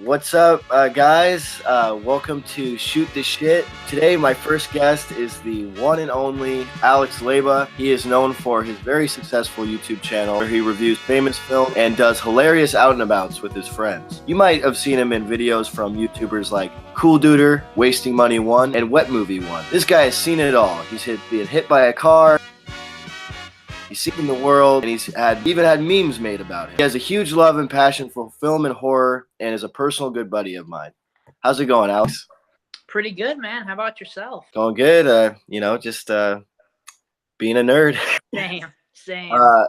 What's up, guys? Welcome to Shoot the Shit. Today, my first guest is the one and only Alex Leyba. He is known for his very successful YouTube channel where he reviews famous films and does hilarious out and abouts with his friends. You might have seen him in videos from YouTubers like Coolduder, Wasting Money 1, and Wet Movie 1. This guy has seen it all. He's being hit by a car. He's seen the world, and he's even had memes made about him. He has a huge love and passion for film and horror, and is a personal good buddy of mine. How's it going, Alex? Pretty good, man. How about yourself? Going good. Just being a nerd. Same. I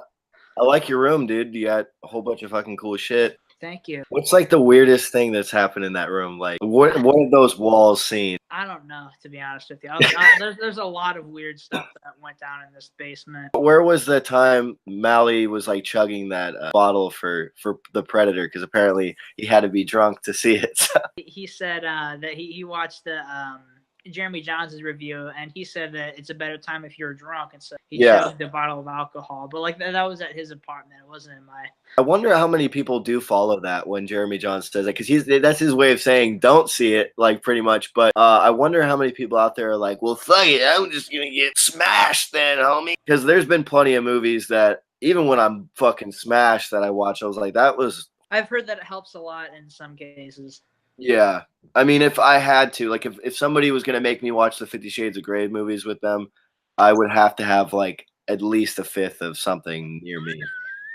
like your room, dude. You got a whole bunch of fucking cool shit. Thank you. What's like the weirdest thing that's happened in that room? Like, what have those walls seen? I don't know, to be honest with you. There's a lot of weird stuff that went down in this basement. Where was the time Mally was like chugging that bottle for the Predator? Because apparently he had to be drunk to see it. So. He said that he watched the Jeremy Johns' review, and he said that it's a better time if you're drunk, and so he chugged a bottle of alcohol. But like that was at his apartment. It wasn't in my. I wonder how many people do follow that when Jeremy Johns says it, because that's his way of saying don't see it, like pretty much. But I wonder how many people out there are like, well, fuck it, I'm just gonna get smashed then, homie. Because there's been plenty of movies that even when I'm fucking smashed that I watch, I was like, that was. I've heard that it helps a lot in some cases. Yeah. I mean, if I had to, like, if somebody was going to make me watch the 50 Shades of Grey movies with them, I would have to have, like, at least a fifth of something near me.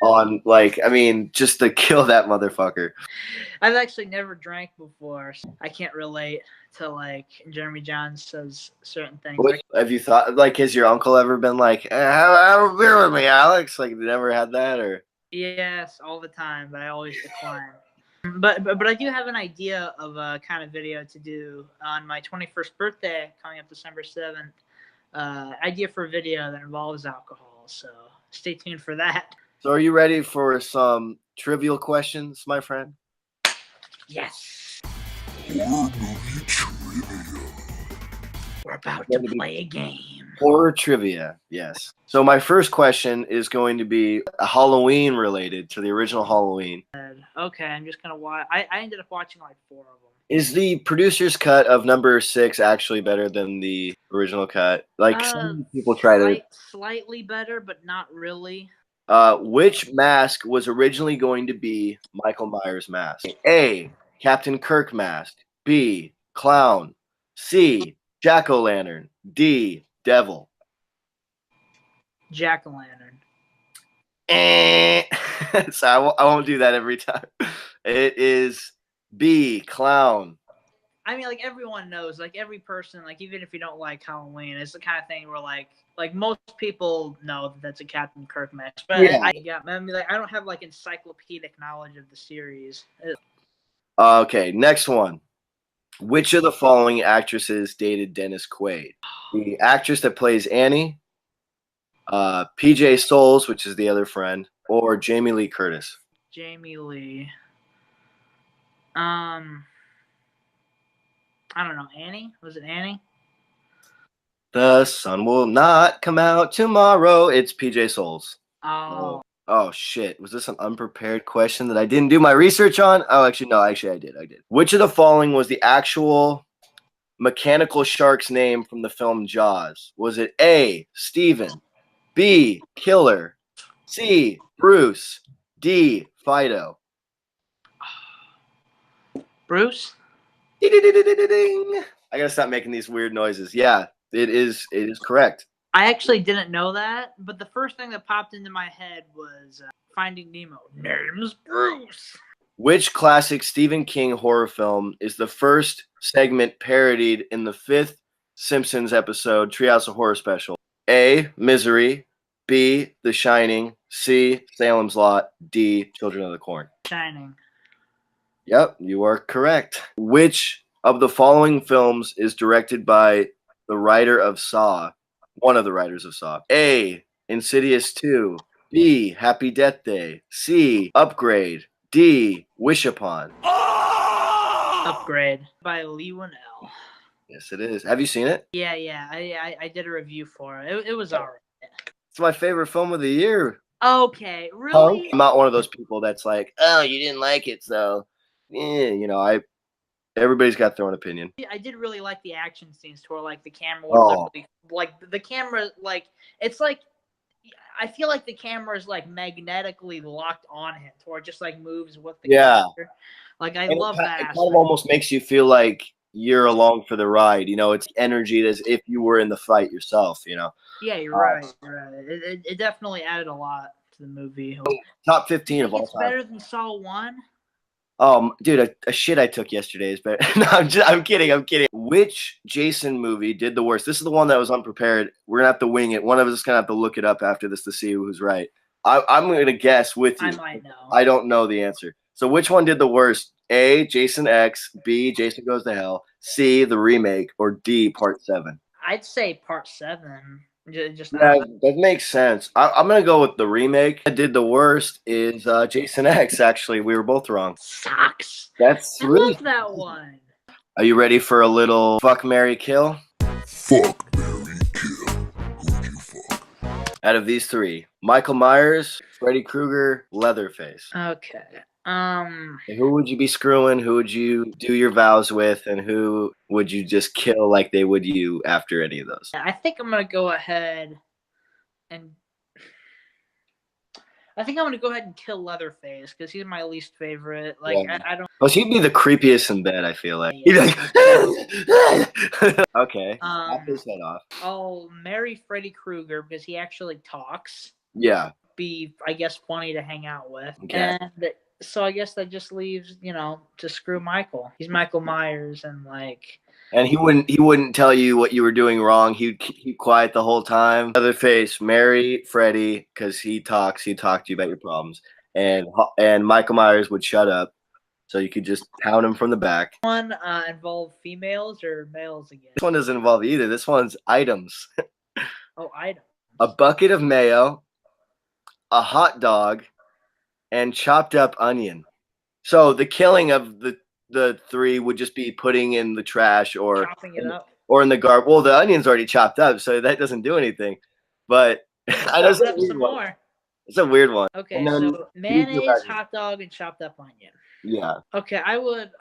On, like, I mean, just to kill that motherfucker. I've actually never drank before. So I can't relate to, like, Jeremy Johns says certain things. What, have you thought, like, has your uncle ever been like, have a beer with me, Alex? Like, never had that, or? Yes, all the time, but I always decline. But I do have an idea of a kind of video to do on my 21st birthday coming up December 7th. Idea for a video that involves alcohol, so stay tuned for that. So are you ready for some trivial questions, my friend? Yes. Horror movie trivia. We're about to play a game. Horror trivia, yes. So my first question is going to be Halloween related to the original Halloween. Okay, I'm just gonna watch. I ended up watching like 4 of them. Is the producer's cut of number 6 actually better than the original cut? Like some people try to slightly better, but not really. Which mask was originally going to be Michael Myers' mask? A. Captain Kirk mask. B. Clown. C. Jack-o'-lantern. D. Devil. Jack-o'-lantern. So I won't do that every time. It is B. Clown. I mean, like, everyone knows, like, every person, like, even if you don't like Halloween, it's the kind of thing where, like most people know that that's a Captain Kirk mask. But yeah. I mean, like, I don't have, like, encyclopedic knowledge of the series. Okay, next one. Which of the following actresses dated Dennis Quaid? The actress that plays Annie, PJ Souls, which is the other friend, or Jamie Lee Curtis? Jamie Lee. I don't know. Annie? Was it Annie? The sun will not come out tomorrow. It's PJ Souls. Oh, shit. Was this an unprepared question that I didn't do my research on? Oh, actually, no. Actually, I did. Which of the following was the actual mechanical shark's name from the film Jaws? Was it A, Steven, B, Killer, C, Bruce, D, Fido? Bruce? Ding. I gotta stop making these weird noises. Yeah, it is correct. I actually didn't know that, but the first thing that popped into my head was Finding Nemo. Name's Bruce. Which classic Stephen King horror film is the first segment parodied in the 5th Simpsons episode Treehouse of Horror special? A, Misery, B, The Shining, C, Salem's Lot, D, Children of the Corn. Shining. Yep, you are correct. Which of the following films is directed by the writer of Saw? One of the writers of Saw. A, Insidious 2. B, Happy Death Day. C, Upgrade. D, Wish Upon. Upgrade by Lee Winnell. Yes, it is. Have you seen it? Yeah. I did a review for it. It was alright. It's my favorite film of the year. Okay, really? I'm not one of those people that's like, oh, you didn't like it, so you know, everybody's got their own opinion. I did really like the action scenes to where like the camera would Oh. literally like the camera like it's like I feel like the camera is like magnetically locked on him to where it just like moves with the character. Like I love that. It kind of almost makes you feel like you're along for the ride. You know, it's energy as if you were in the fight yourself. You know. Yeah, you're right. You're right. It definitely added a lot to the movie. Top 15 of all It's time. better than Saw 1. Dude, a shit I took yesterday is better. No, I'm kidding. Which Jason movie did the worst? This is the one that was unprepared. We're gonna have to wing it. One of us is gonna have to look it up after this to see who's right. I'm gonna guess with you. I might know. I don't know the answer. So which one did the worst? A, Jason X, B, Jason Goes to Hell, C, the remake, or D, Part 7? I'd say Part 7. Just that makes sense. I'm gonna go with the remake. That did the worst is Jason X. Actually, we were both wrong. Sucks. That's I really. love that one. Are you ready for a little fuck, marry, kill? Fuck, marry, kill. Who'd you fuck? Out of these three, Michael Myers, Freddy Krueger, Leatherface. Okay. Who would you be screwing? Who would you do your vows with? And who would you just kill like they would you after any of those? I think I'm gonna go ahead and kill Leatherface because he's my least favorite. Like Yeah. I don't. Well, he'd be the creepiest in bed, I feel like. He'd be like, okay, chop his head off. I'll marry Freddy Krueger because he actually talks. Yeah. Be, I guess, funny to hang out with. Okay. And so I guess that just leaves, to screw Michael. He's Michael Myers, and like. And he wouldn't tell you what you were doing wrong. He'd keep quiet the whole time. Leatherface, marry Freddy because he talks. He'd talk to you about your problems. And Michael Myers would shut up, so you could just pound him from the back. One involve females or males again? This one doesn't involve either. This one's items. Oh, items. A bucket of mayo, a hot dog, and chopped up onion. So the killing of the three would just be putting in the trash or chopping it up, or in the garbage. Well, the onion's already chopped up, so that doesn't do anything. But I know some more. It's a weird one. Okay, so mayonnaise, hot dog, and chopped up onion. Yeah. Okay, I would.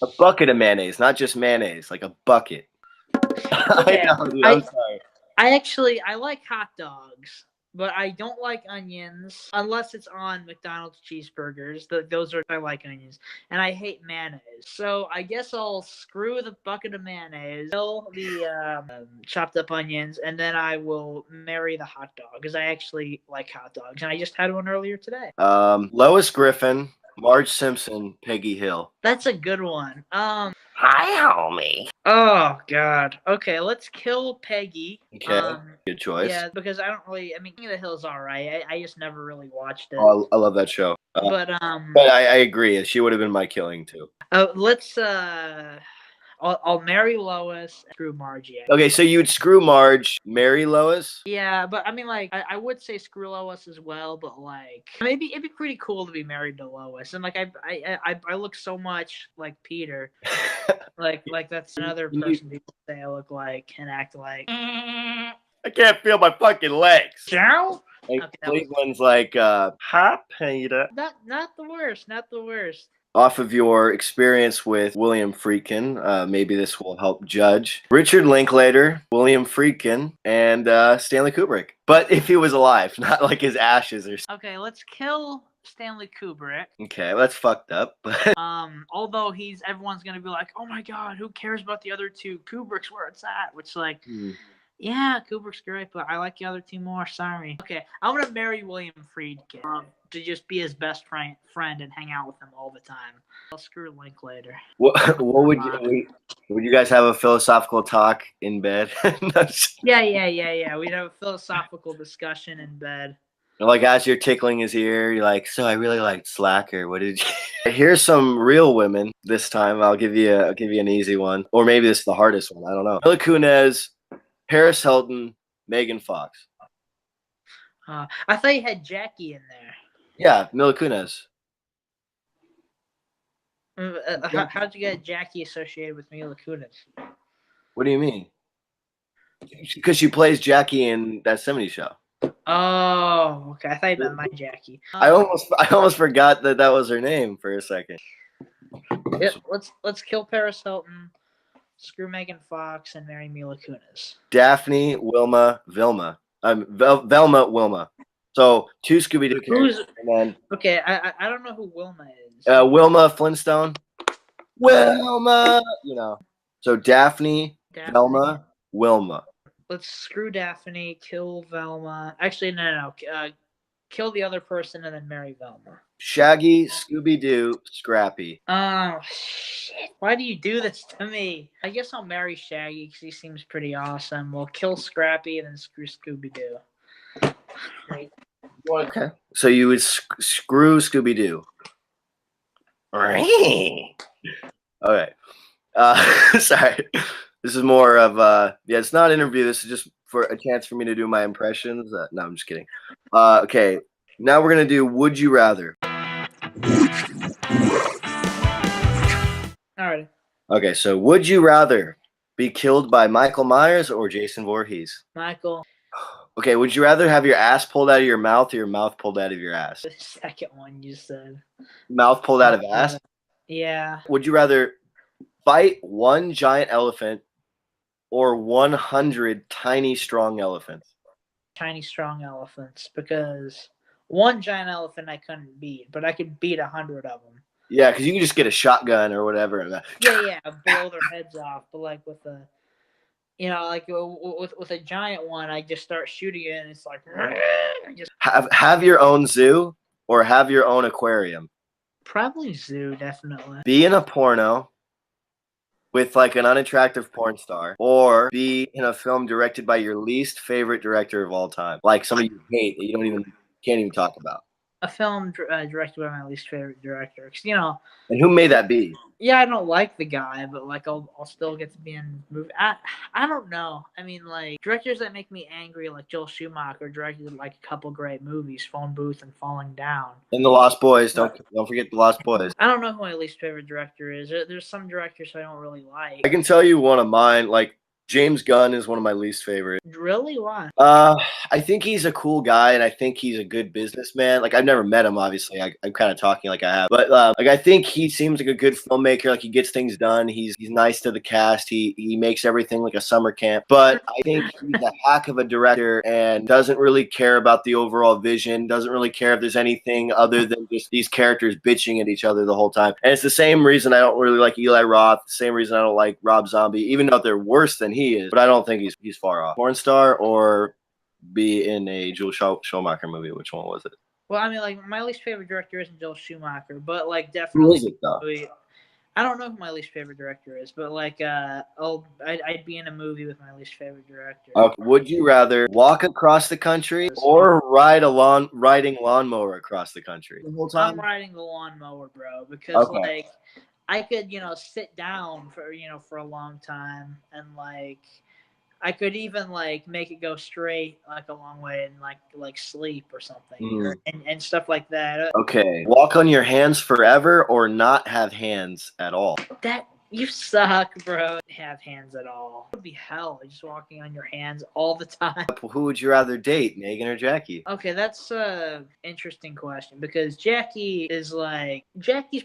A bucket of mayonnaise, not just mayonnaise, like a bucket. Okay, I know, dude, I'm sorry. I like hot dogs, but I don't like onions unless it's on McDonald's cheeseburgers. Those are I like onions, and I hate mayonnaise. So I guess I'll screw the bucket of mayonnaise, kill the chopped up onions, and then I will marry the hot dog because I actually like hot dogs, and I just had one earlier today. Lois Griffin, Marge Simpson, Peggy Hill. That's a good one. Hi, homie. Oh God. Okay, let's kill Peggy. Okay, good choice. Yeah, because I don't really. I mean, King of the Hill's all right. I just never really watched it. Oh, I love that show. But I agree. She would have been my killing too. Let's. I'll marry Lois, screw Margie. Okay, so you would screw Marge, marry Lois? Yeah, but I mean, like, I would say screw Lois as well, but like, maybe it'd be pretty cool to be married to Lois, and like, I look so much like Peter, like that's another person people say I look like and act like. I can't feel my fucking legs. Joe? Like, Okay, Cleveland's like, hi, Peter. Not the worst, not the worst. Off of your experience with William Friedkin, maybe this will help judge. Richard Linklater, William Friedkin, and Stanley Kubrick. But if he was alive, not like his ashes or something. Okay, let's kill Stanley Kubrick. Okay, that's fucked up. Although everyone's gonna be like, oh my god, who cares about the other two? Kubrick's where it's at. Which like, yeah, Kubrick's great, but I like the other two more. Sorry. Okay, I'm gonna marry William Friedkin to just be his best friend and hang out with him all the time. I'll screw Linklater. What would you guys have a philosophical talk in bed? Yeah. We'd have a philosophical discussion in bed. Like as you're tickling his ear, you're like, so I really liked Slacker. What did you? Here's some real women. This time I'll give you an easy one, or maybe this is the hardest one. I don't know. Mila Kunis, Paris Hilton, Megan Fox. I thought you had Jackie in there. Yeah, Mila Kunis. How'd you get Jackie associated with Mila Kunis? What do you mean? Because she plays Jackie in that 70s show. Oh, okay. I thought you meant my Jackie. I almost forgot that was her name for a second. Yeah, let's kill Paris Hilton, screw Megan Fox, and marry Mila Kunis. Daphne, Wilma, Vilma. Velma, Wilma. So 2 Scooby-Doo characters. And Okay, I don't know who Wilma is. then Wilma Flintstone. Wilma, you know. So Daphne, Velma, Wilma. Let's screw Daphne, kill Velma. Actually, no. Kill the other person and then marry Velma. Shaggy, Scooby-Doo, Scrappy. Oh, shit. Why do you do this to me? I guess I'll marry Shaggy because he seems pretty awesome. We'll kill Scrappy and then screw Scooby-Doo. Right. Okay. So you would screw Scooby-Doo. All right. Sorry. This is more of it's not an interview. This is just for a chance for me to do my impressions. No, I'm just kidding. Okay. Now we're gonna do Would You Rather. All right. Okay, so would you rather be killed by Michael Myers or Jason Voorhees? Michael. Okay, would you rather have your ass pulled out of your mouth or your mouth pulled out of your ass? The second one you said. Mouth pulled out of ass? Yeah. Would you rather fight one giant elephant or 100 tiny, strong elephants? Tiny, strong elephants, because one giant elephant I couldn't beat, but I could beat 100 of them. Yeah, because you can just get a shotgun or whatever. Yeah, blow their heads off. But like with a, like with a giant one, I just start shooting it, and it's like, just have your own zoo or have your own aquarium. Probably zoo, definitely. Be in a porno with like an unattractive porn star, or be in a film directed by your least favorite director of all time, like somebody you hate that you can't even talk about. A film directed by my least favorite director, because And who may that be? Yeah, I don't like the guy, but like I'll still get to be in the movie. I don't know. I mean, like directors that make me angry, like Joel Schumacher, directed like a couple great movies, Phone Booth and Falling Down. And The Lost Boys. Don't forget The Lost Boys. I don't know who my least favorite director is. There's some directors I don't really like. I can tell you one of mine. Like James Gunn is one of my least favorite. Really? Why? I think he's a cool guy, and I think he's a good businessman. Like I've never met him, obviously. I'm kind of talking like I have, but like I think he seems like a good filmmaker. Like he gets things done. He's nice to the cast. He makes everything like a summer camp. But I think he's a hack of a director and doesn't really care about the overall vision. Doesn't really care if there's anything other than just these characters bitching at each other the whole time. And it's the same reason I don't really like Eli Roth. The same reason I don't like Rob Zombie, even though they're worse than he is. But I don't think he's far off. Porn star or be in a Joel Schumacher movie. Which one was it? Well, I mean, like my least favorite director isn't Joel Schumacher, but like definitely. Who is it though? I don't know who my least favorite director is, but like I'd be in a movie with my least favorite director. Okay. Would you rather walk across the country or riding lawnmower across the country? The whole time? I'm riding the lawnmower, bro, because like I could sit down for a long time, and like I could even like make it go straight like a long way and like sleep or something and stuff like that. Okay. Walk on your hands forever or not have hands at all. That you suck, bro. Have hands at all. It would be hell just walking on your hands all the time. Who would you rather date, Megan or Jackie? Okay, that's a interesting question because Jackie's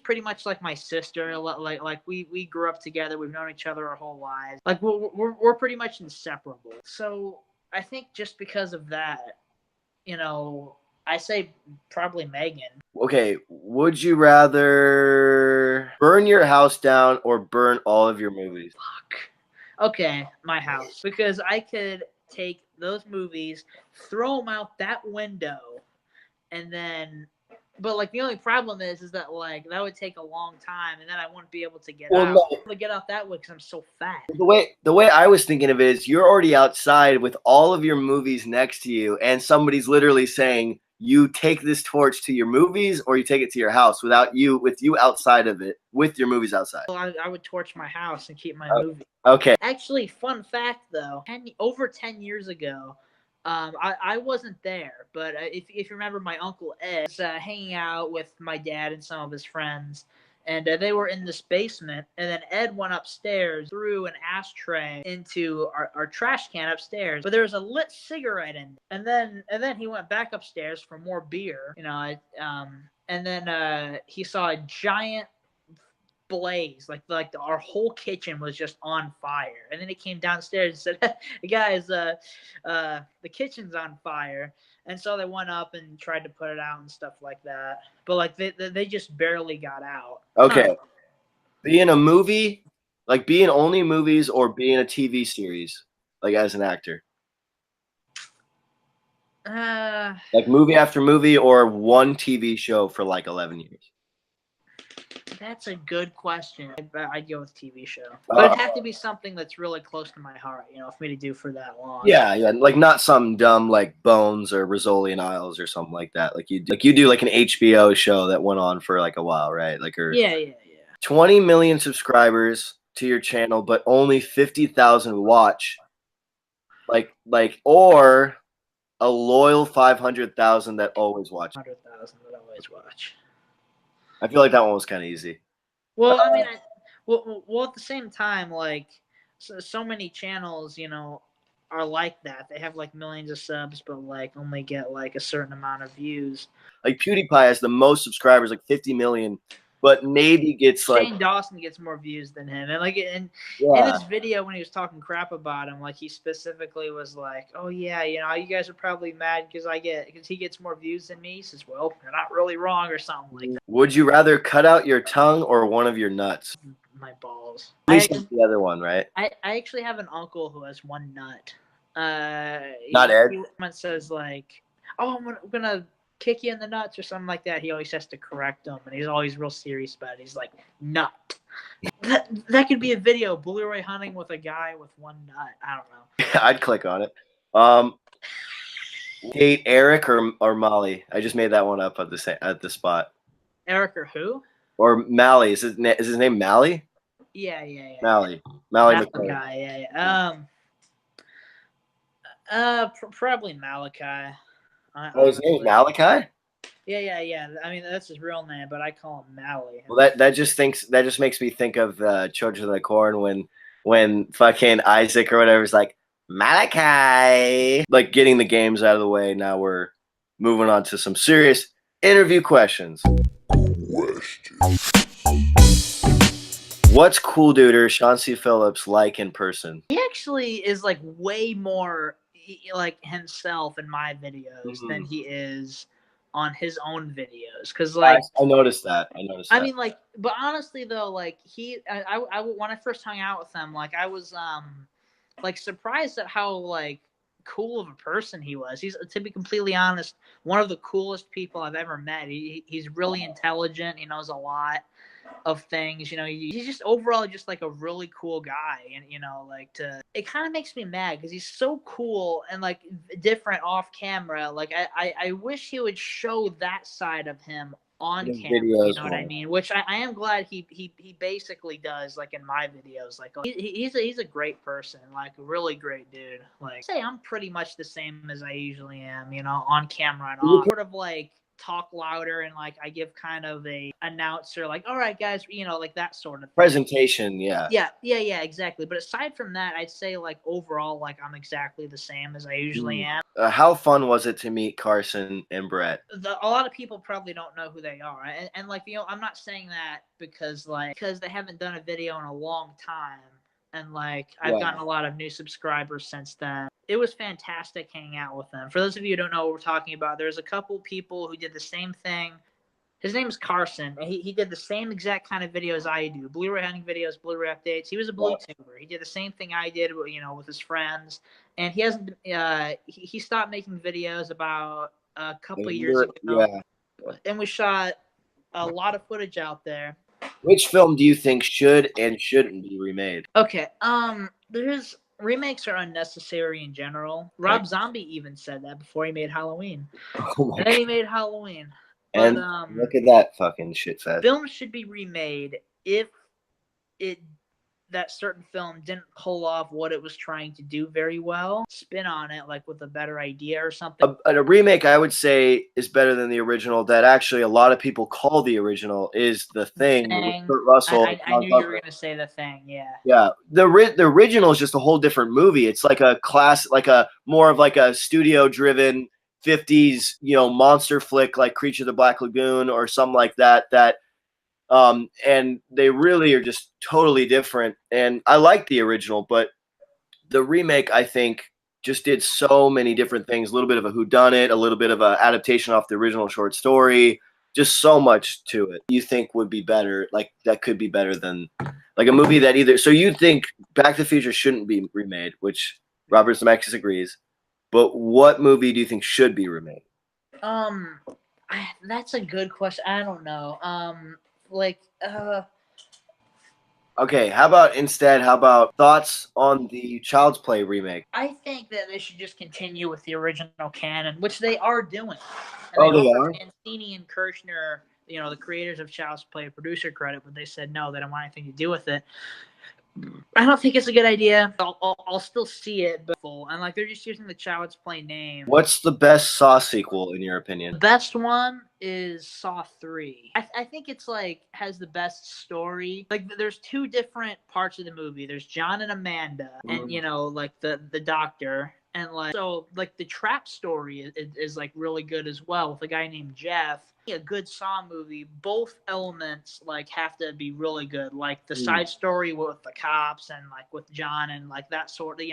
pretty much like my sister. Like we grew up together. We've known each other our whole lives. Like we're pretty much inseparable. So I think just because of that, I say probably Megan. Okay, would you rather burn your house down or burn all of your movies? Fuck. Okay, my house. Because I could take those movies, throw them out that window, and then... But, like, the only problem is that, like, that would take a long time, and then I wouldn't be able to get out. No. To get out that way because I'm so fat. The way I was thinking of it is you're already outside with all of your movies next to you, and somebody's literally saying... You take this torch to your movies or you take it to your house with you outside of it, with your movies outside? Well, I would torch my house and keep my movie. Okay. Actually, fun fact though, over 10 years ago, I wasn't there, but if you remember, my uncle Ed was hanging out with my dad and some of his friends, and they were in this basement, and then Ed went upstairs, threw an ashtray into our trash can upstairs, but there was a lit cigarette in it. And then he went back upstairs for more beer, and then he saw a giant blaze, our whole kitchen was just on fire. And then he came downstairs and said, "Hey guys, the kitchen's on fire." And so they went up and tried to put it out and stuff like that. But like they just barely got out. Okay. Being a movie, like being only movies or being a TV series, like as an actor? Like movie after movie or one TV show for like 11 years? That's a good question. I'd go with TV show. But it'd have to be something that's really close to my heart, you know, for me to do for that long. Yeah, like not something dumb like Bones or Rizzoli and Isles or something like that. Like you do like an HBO show that went on for like a while, right? Like Yeah. 20 million subscribers to your channel, but only 50,000 watch. Or a loyal 500,000 that always watch. 100,000 that always watch. I feel like that one was kind of easy. Well, I mean, well, at the same time, like so many channels, you know, are like that. They have like millions of subs, but like only get like a certain amount of views. Like PewDiePie has the most subscribers, like 50 million, but maybe gets like Shane Dawson gets more views than him, and like in his video when he was talking crap about him, like he specifically was like, "Oh yeah, you know, you guys are probably mad because he gets more views than me." He says, "Well, you're not really wrong," or something like that. Would you rather cut out your tongue or one of your nuts? My balls. The other one, right? I actually have an uncle who has one nut. Not Ed. He says like, "Oh, I'm gonna kick you in the nuts," or something like that. He always has to correct him, and he's always real serious about it. He's like, "Nut." That could be a video, Blu-ray hunting with a guy with one nut. I don't know. I'd click on it. Date Eric or Molly? I just made that one up at the spot. Eric or who? Or Mally? Is his name Mally? Yeah. Mally That's McCoy. the guy. Yeah. Probably Malachi. His name's Malachi? Yeah. I mean, that's his real name, but I call him Mally. Well, that just makes me think of Children of the Corn when fucking Isaac or whatever is like Malachi. Like getting the games out of the way. Now we're moving on to some serious interview questions. What's Coolduder Sean C. Phillips like in person? He actually is like way more like himself in my videos than he is on his own videos. Because like I noticed that. I mean, like, but honestly though, like I when I first hung out with him, like I was like surprised at how like cool of a person he was. He's, to be completely honest, one of the coolest people I've ever met. He's really intelligent. He knows a lot of things, you know. He's just overall just like a really cool guy, and you know, like it kind of makes me mad because he's so cool and like different off camera. Like I wish he would show that side of him on camera, you know what I mean? Which I am glad he basically does, like in my videos. Like he's a great person, like a really great dude. Like say I'm pretty much the same as I usually am, you know, on camera and off. Sort of like talk louder and like I give kind of a announcer, like, all right guys, you know, like that sort of thing. Presentation. Yeah, exactly. But aside from that, I'd say like overall, like I'm exactly the same as I usually am. How fun was it to meet Carson and Brett? A lot of people probably don't know who they are, and like, you know, I'm not saying that because they haven't done a video in a long time, and like I've gotten a lot of new subscribers since then. It was fantastic hanging out with them. For those of you who don't know what we're talking about, there's a couple people who did the same thing. His name's Carson. He did the same exact kind of videos I do. Blu-ray hunting videos, Blu-ray updates. He was a Blu-tuber. He did the same thing I did, you know, with his friends. And he hasn't. He stopped making videos about a couple of years ago. Yeah. And we shot a lot of footage out there. Which film do you think should and shouldn't be remade? Okay. Remakes are unnecessary in general. Rob Zombie even said that before he made Halloween. And then he made Halloween. And look at that fucking shit fest. Films should be remade if that certain film didn't pull off what it was trying to do very well. Spin on it, like with a better idea or something. A remake, I would say, is better than the original. That actually a lot of people call the original is The Thing. With Kurt Russell. I knew you were gonna say The Thing. Yeah. Yeah. The original is just a whole different movie. It's like a class, like a more of like a studio-driven 50s, you know, monster flick like Creature of the Black Lagoon or something like that. That And they really are just totally different. And I like the original, but the remake, I think, just did so many different things. A little bit of a whodunit, a little bit of an adaptation off the original short story. Just so much to it. You think would be better? Like that could be better than like a movie that either. So you think Back to the Future shouldn't be remade, which Robert Zemeckis agrees. But what movie do you think should be remade? That's a good question. I don't know. Like, Okay, how about instead? How about thoughts on the Child's Play remake? I think that they should just continue with the original canon, which they are doing. And Oh, they they offered are? Mancini and Kirshner, the creators of Child's Play, producer credit, but they said no, they don't want anything to do with it. I don't think it's a good idea. I'll still see it, but and like they're just using the Child's Play name. What's the best Saw sequel in your opinion? The best one is Saw 3. I think it's like has the best story. Like there's two different parts of the movie. There's John and Amanda, and like the doctor, and like so like the trap story is like really good as well with a guy named Jeff. A good Saw movie, both elements like have to be really good. Like the side story with the cops and like with John and like that sort of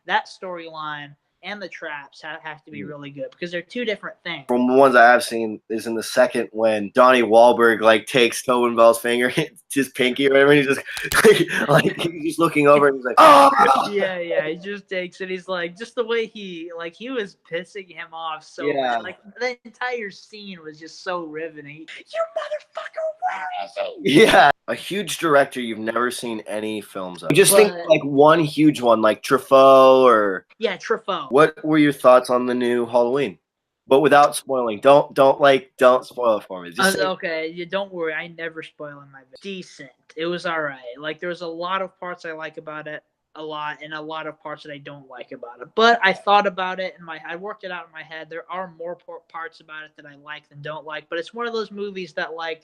that storyline and the traps have to be really good because they're two different things. From the ones I have seen is in the second when Donnie Wahlberg like takes Tobin Bell's finger, his pinky or whatever, and he's just like he's just looking over and he's like, oh yeah, he just takes it. He's like just the way he was pissing him off so bad. Like the entire scene was just so riveting. You motherfucker, where is he? Yeah. A huge director you've never seen any films of. Just think like one huge one, like Truffaut or Truffaut. What were your thoughts on the new Halloween? But without spoiling. Don't spoil it for me. Just okay, don't worry. I never spoil in my video. Decent. It was all right. Like there was a lot of parts I like about it, a lot, and a lot of parts that I don't like about it. But I thought about it and I worked it out in my head. There are more parts about it that I like than don't like. But it's one of those movies that like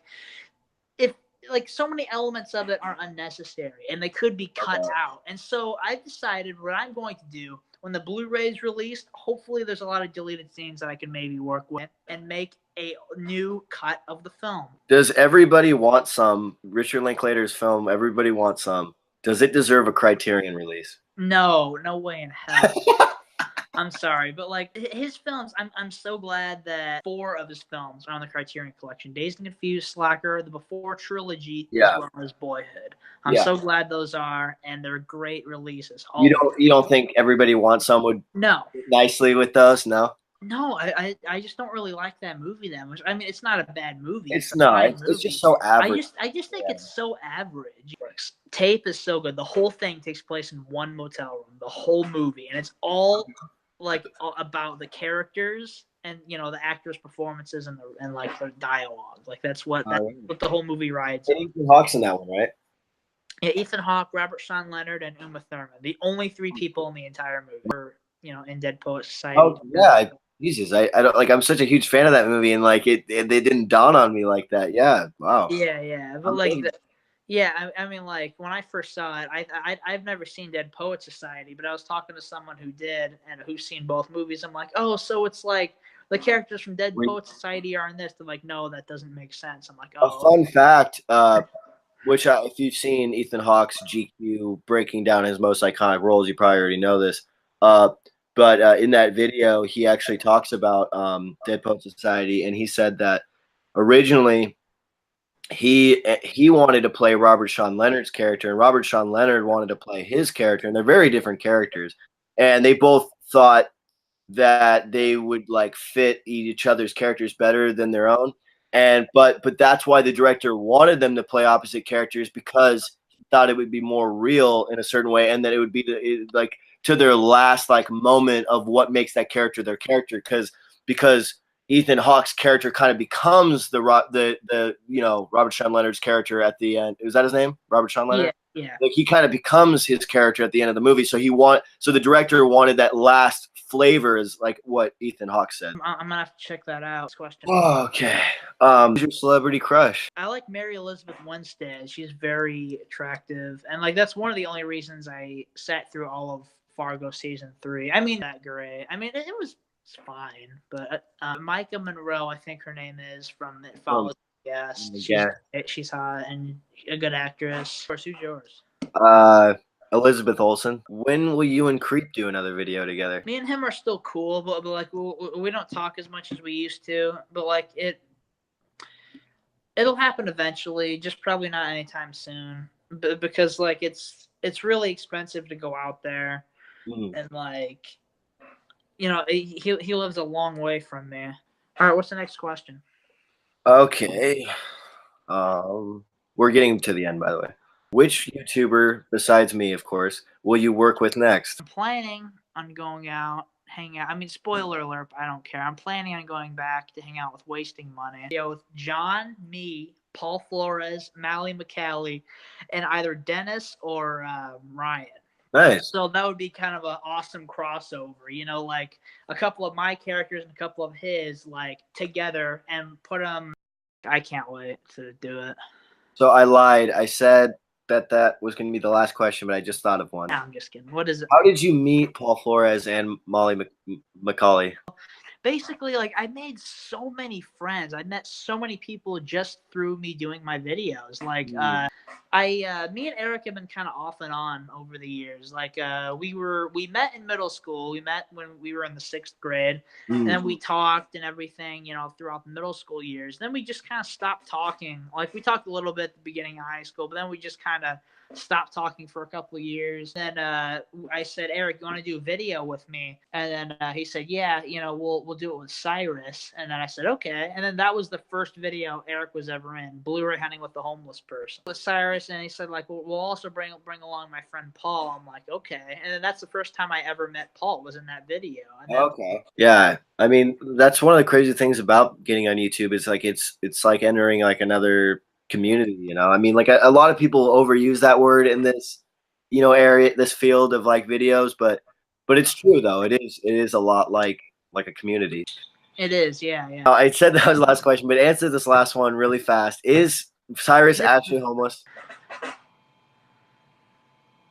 if like so many elements of it are unnecessary and they could be cut out. And so I decided what I'm going to do when the Blu-ray is released, hopefully there's a lot of deleted scenes that I can maybe work with and make a new cut of the film. Does Everybody Want Some, Richard Linklater's film, Everybody Wants Some, does it deserve a Criterion release? No way in hell. I'm sorry, but like his films, I'm so glad that 4 of his films are on the Criterion Collection: Dazed and Confused, Slacker, the Before trilogy, as well as Boyhood. I'm so glad those are, and they're great releases. You don't think Everybody Wants Some would fit nicely with those? No. No, I just don't really like that movie that much. I mean, it's not a bad movie. It's just so average. I just think it's so average. Tape is so good. The whole thing takes place in one motel room, the whole movie, and it's all like about the characters and the actors' performances and like their dialogue. Like that's what the whole movie rides. Ethan Hawke's in that one, right? Yeah, Ethan Hawke, Robert Sean Leonard, and Uma Thurman. The only 3 people in the entire movie were in Dead Poets Society. Oh yeah, Jesus, I don't like. I'm such a huge fan of that movie, and like they didn't dawn on me like that. Yeah, wow. Yeah, but like. I mean, like when I first saw it, I've never seen Dead Poets Society, but I was talking to someone who did and who's seen both movies. I'm like, oh, so it's like the characters from Dead Poets Society are in this. They're like, no, that doesn't make sense. I'm like, oh. A fun fact, which if you've seen Ethan Hawke's GQ breaking down his most iconic roles, you probably already know this. But in that video, he actually talks about Dead Poets Society, and he said that originally he wanted to play Robert Sean Leonard's character, and Robert Sean Leonard wanted to play his character, and they're very different characters. And they both thought that they would like fit each other's characters better than their own. And but that's why the director wanted them to play opposite characters, because he thought it would be more real in a certain way, and that it would be like to their last like moment of what makes that character their character, because Ethan Hawke's character kind of becomes the Robert Sean Leonard's character at the end. Is that his name? Robert Sean Leonard? Yeah. Like he kind of becomes his character at the end of the movie. So the director wanted that last flavor, is like what Ethan Hawke said. I'm gonna have to check that out. Question. Oh, okay. Who's your celebrity crush? I like Mary Elizabeth Winstead. She's very attractive, and like that's one of the only reasons I sat through all of Fargo season 3. I mean, that great. I mean, it was fine, but Micah Monroe, I think her name is, from It Follows. Yes, Yeah. she's hot and a good actress. Of course, who's yours? Elizabeth Olsen. When will you and Creep do another video together? Me and him are still cool, but like we don't talk as much as we used to. But like it'll happen eventually. Just probably not anytime soon. Because like it's really expensive to go out there, and like he lives a long way from me. All right, what's the next question? Okay. We're getting to the end, by the way. Which YouTuber, besides me, of course, will you work with next? I'm planning on going out, hang out. I mean, spoiler alert, I don't care. I'm planning on going back to hang out with Wasting Money. With John, me, Paul Flores, Mally McCallie, and either Dennis or Ryan. Nice. So that would be kind of an awesome crossover, like a couple of my characters and a couple of his, like together and put them. I can't wait to do it. So I lied. I said that was going to be the last question, but I just thought of one. No, I'm just kidding. What is it? How did you meet Paul Flores and Molly McCauley? Basically, like I made so many friends. I met so many people just through me doing my videos. Like me and Eric have been kind of off and on over the years. Like we met in middle school. We met when we were in the 6th grade, and then we talked and everything, throughout the middle school years. Then we just kind of stopped talking. Like we talked a little bit at the beginning of high school, but then we just kind of stopped talking for a couple of years. Then I said, Eric, you want to do a video with me? And then he said, yeah, we'll do it with Cyrus. And then I said, okay. And then that was the first video Eric was ever in, Blu-ray hunting with the homeless person with Cyrus. And he said, like, we'll also bring along my friend Paul. I'm like, okay. And then that's the first time I ever met Paul, was in that video. And then, okay. Yeah. I mean, that's one of the crazy things about getting on YouTube is like it's like entering like another community, I mean, like a lot of people overuse that word in this area, this field of like videos, but it's true though. It is a lot like a community. It is. Yeah. I said that was the last question, but answer this last one really fast. Is Cyrus actually homeless?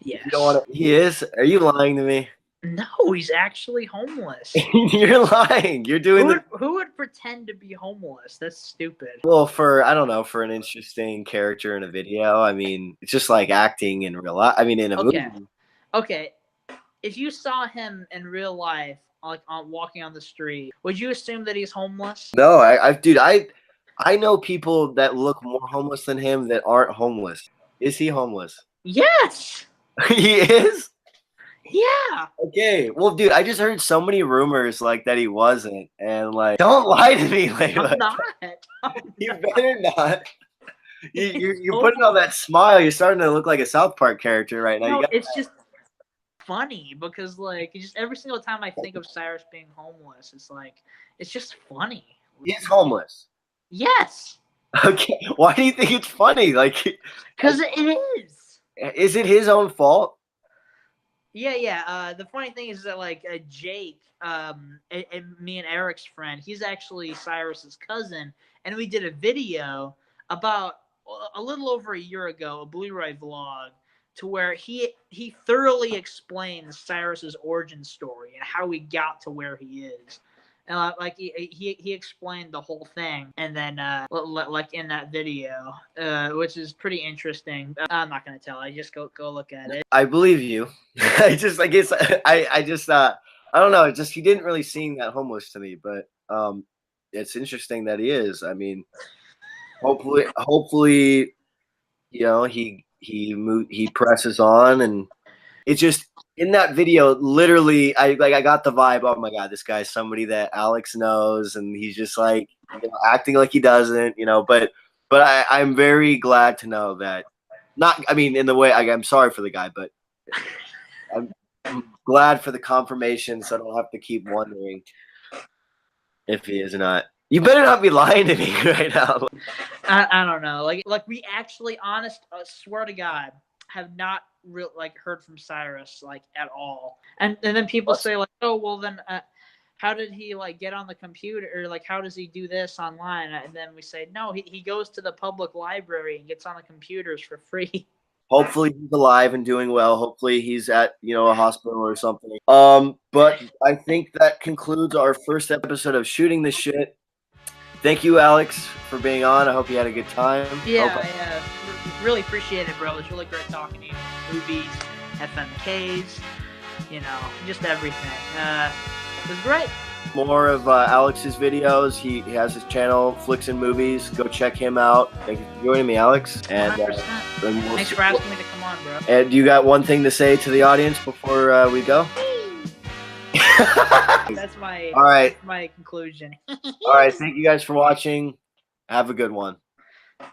Yes. You don't want to, he is? Are you lying to me? No, he's actually homeless. You're lying. You're doing who would pretend to be homeless? That's stupid. Well, I don't know, for an interesting character in a video. I mean, it's just like acting in real life. I mean, in a movie. Okay. If you saw him in real life, like walking on the street, would you assume that he's homeless? No, dude, I know people that look more homeless than him that aren't homeless. Is he homeless? Yes. He is? Yeah. Okay. Well, dude, I just heard so many rumors like that he wasn't, and like, don't lie to me, Leyba. I'm not. You better not. You're putting on that smile. You're starting to look like a South Park character right now. No, it's just funny because like just every single time I think of Cyrus being homeless, it's just funny. He's homeless. Yes. Okay. Why do you think it's funny? Like, because it is. Is it his own fault? Yeah. The funny thing is that like Jake, me and Eric's friend, he's actually Cyrus's cousin, and we did a video about a little over a year ago, a Blu-ray vlog, to where he thoroughly explains Cyrus's origin story and how he got to where he is. And like he explained the whole thing, and then like in that video, which is pretty interesting. I'm not gonna tell. I just go look at it. I believe you. I guess I just I don't know. Just he didn't really seem that homeless to me, but it's interesting that he is. I mean, hopefully, he presses on, and it's just. In that video, literally, I got the vibe. Oh my god, this guy's somebody that Alex knows, and he's just like acting like he doesn't, But I'm very glad to know that. Not, I mean, in the way I'm sorry for the guy, but I'm glad for the confirmation, so I don't have to keep wondering if he is or not. You better not be lying to me right now. I don't know. Like we actually, swear to God, have not heard from Cyrus at all. And then people say like, oh well, then how did he get on the computer, or how does he do this online? And then we say no, he goes to the public library and gets on the computers for free. Hopefully he's alive and doing well. Hopefully he's at a hospital or something. But I think that concludes our first episode of Shooting the Shit. Thank you, Alex, for being on. I hope you had a good time. Yeah, Okay. really appreciate it, bro. It was really great talking to you. Movies, FMKs, you know, just everything. It was great. More of Alex's videos. He has his channel, Flicks and Movies. Go check him out. Thank you for joining me, Alex. And 100%. Thanks for asking me to come on, bro. And you got one thing to say to the audience before we go? That's my All right. That's my conclusion. All right. Thank you guys for watching. Have a good one.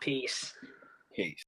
Peace. Peace.